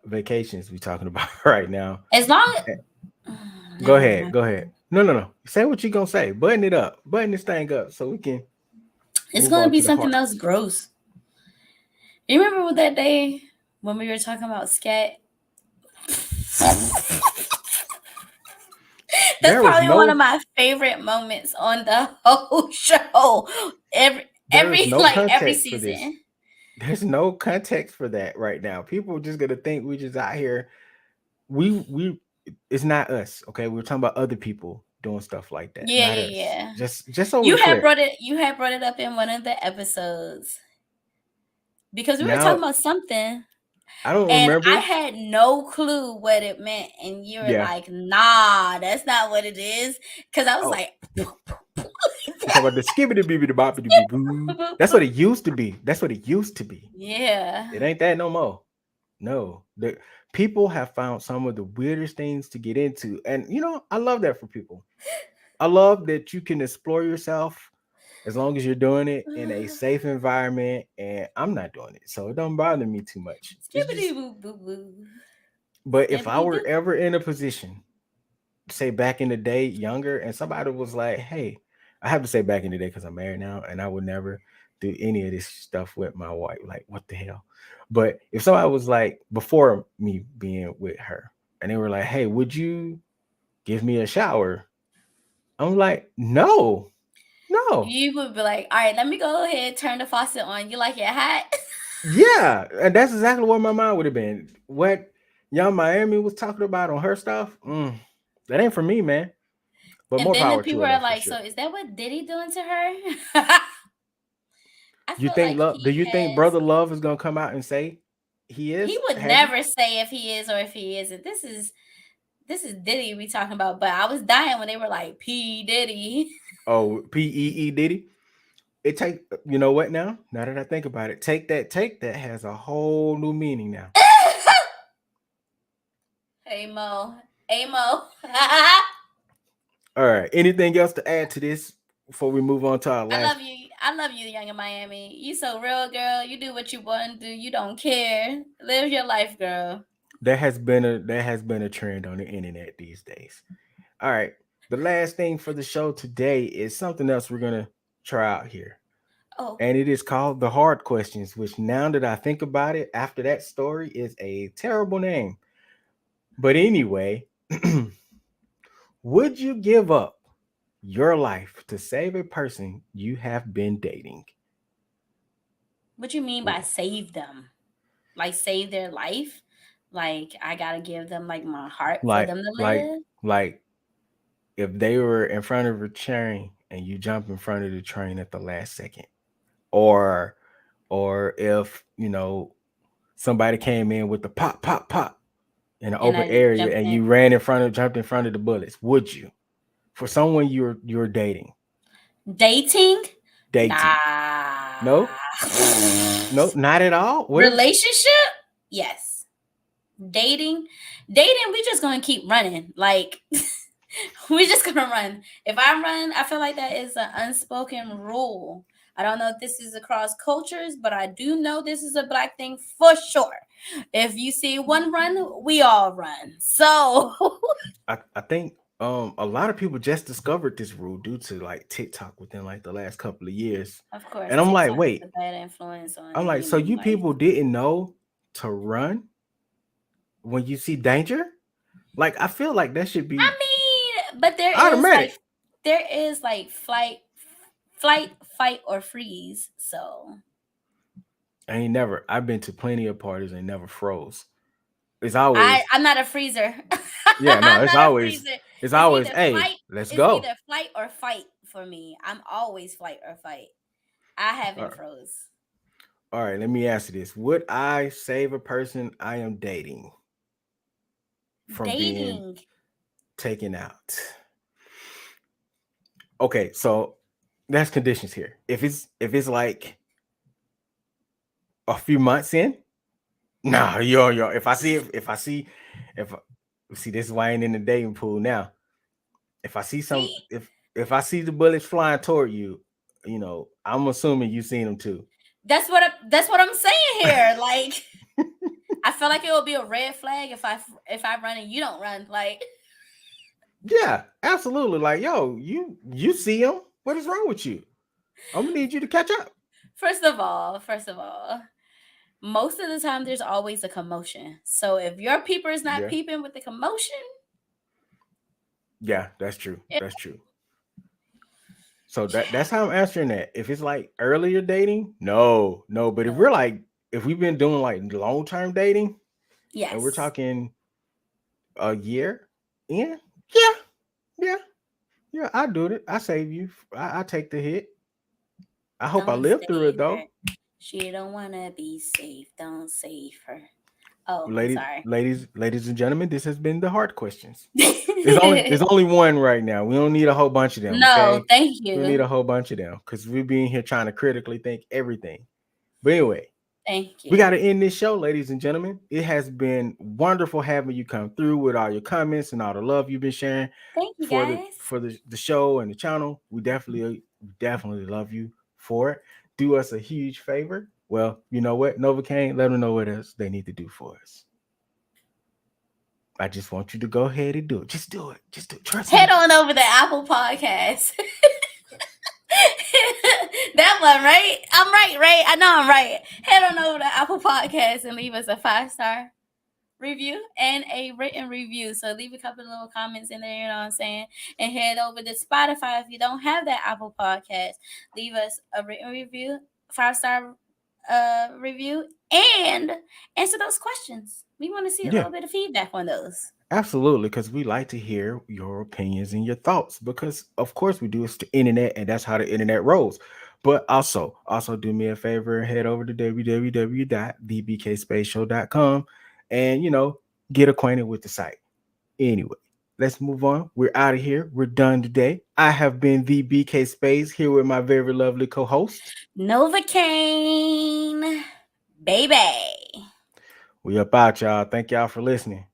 vacations we're talking about right now. As long Eh, Go never ahead, mind. go ahead. No, no, no. Say what you gonna say. Button it up. Button this thing up so we can It's move gonna on be to the something hard else questions. gross. You remember what that day when we were talking about scat? That's There was probably one of no my favorite moments on the whole show. Every there is every no like every context for this. season. There's no context for that right now. People are just gonna think we just out here. We it's not us, okay? We're talking about other people doing stuff like that, Yeah, not yeah, us. yeah. Just so we're clear. You had brought it up in one of the episodes because we were talking Now about something I don't and I remember. had no clue what it meant, and you were Yeah. like, "Nah, that's not what it is." Because I was Oh, like, you talking about the skibbity bibbity boppity boo boo. That's what it used to be. That's what it used to be. "Yeah." It ain't that no more. No. The people have found some of the weirdest things to get into. And I love that for people. I love that you can explore yourself as long as you're doing it in a safe environment. And I'm not doing it. So it don't bother me too much. It's Skibbity just, boo boo boo. but if I Skibbity were doo. ever in a position, say back in the day, younger, and somebody was like, hey, I have to say back in the day because I'm married now and I would never do any of this stuff with my wife. Like, what the hell? But if somebody was like, before me being with her, and they were like, hey, would you give me a shower? I'm like, no, no. You would be like, "All right, let me go ahead, turn the faucet on. You like it hot?" Yeah. And that's exactly what my mind would have been. What Young Miami was talking about on her stuff, that ain't for me, man. But And more then the power to people her, though, are for like, "So sure. is that what Diddy doing to her?" I You feel think like love? Do you think Brother Love is gonna come out and say he he is? would Has he? never say if he is or if he isn't. This is Diddy we talking about, but I was dying when they were like P Diddy. Oh, P Diddy. It take you know what now? Now that I think about it, take that has a whole new meaning now. Hey Mo, hey Mo. All right. Anything else to add to this before we move on to our I last? love you. I love you, Young in Miami. You so real, girl. You do what you want to do. You don't care. Live your life, girl. There has been a trend on the internet these days. All right. The last thing for the show today is something else we're gonna try out here. Oh, And it is called The Hard Questions, which now that I think about it, after that story, is a terrible name. But anyway, would you give up your life to save a person you have been dating? what you mean by save them? Like save their life? Like I gotta give them like my heart for Like, them to like, live? like if they were in front of a train and you jump in front of the train at the last second, or, or if somebody came in with the pop, pop, pop in an And open I area jumped and in. you jumped in front of the bullets, would you? For someone you're Dating? dating. Nah. No, no, not at all. What if Relationship? Yes. Dating? Dating, we just gonna keep running. Like we just gonna run. If I run, I feel like that is an unspoken rule. I don't know if this is across cultures, but I do know this is a black thing for sure. If you see one run, we all run. So I think a lot of people just discovered this rule due to like TikTok within like the last couple of years. of course And I'm like, TikTok is a wait, bad influence I'm on like, so human you life. people didn't know to run when you see danger? Like I feel like that should I be mean, but automatic. there is like flight, fight, or freeze. So I ain't never. I've been to plenty of parties and never froze. It's always I'm not a freezer. yeah. No, I'm not a freezer. it's It's always either hey, flight. let's It's go. either flight or fight for me. I'm always flight or fight. I All haven't right. froze. All right, let me ask you this: would I save a person I am dating from being Dating. taken out? Okay, so that's conditions here. If it's like a few months in, nah, yo. If see this is why I ain't in the dating pool now. If I see some, See, if I see the bullets flying toward you, I'm assuming you seen them too. that's what I'm saying here. Like, I feel like it would be a red flag if I run and you don't run. Like, Yeah, absolutely. Like, yo, you see them. What is wrong with you? I'm gonna need you to catch up. first of all, most of the time there's always a commotion. So if your peeper is not Yeah, peeping with the commotion, yeah, that's true. it, That's true. So that's how I'm answering that. If it's like earlier dating, no, no. But if no. we're like, if we've been doing like long term dating and we're Yes. talking a year, yeah, yeah, yeah, yeah, I do it. I save you. I take the hit. I hope I Don't live through it save her. though. She don't wanna be safe. Don't save her. Oh, I'm Ladies, sorry. ladies and gentlemen, this has been the hard questions. There's only one right now. We don't need a whole bunch of them, No, okay? thank We need you. a whole bunch of them because we're being here trying to critically think everything. But anyway, Thank we got you. to end this show, ladies and gentlemen. It has been wonderful having you come through with all your comments and all the love you've been sharing Thank you for the guys. for the show and the channel. We definitely love you for it. Do us a huge favor. Well, you know what, Novocaine, let them know what else they need to do for us. I just want you to go ahead and do it. Just do it. Just do it. Trust Head me. on over to Apple Podcast. That one, right? I'm right, right? I know I'm right. Head on over to Apple Podcast and leave us a 5-star review and a written review. So leave a couple of little comments in there, you know what I'm saying? And head over to Spotify if you don't have that Apple Podcast. Leave us a written review, 5-star review, and answer those questions. We want to see a Yeah, little bit of feedback on those. absolutely. Because we like to hear your opinions and your thoughts. Because of course we do. It's the internet, and that's how the internet rolls. But also do me a favor and head over to www.thebkspaceshow.com and get acquainted with the site. Anyway, let's move on. We're out of here. We're done today. I have been the BK Space here with my very lovely co-host. Novocaine, baby. We up out, y'all. Thank y'all for listening.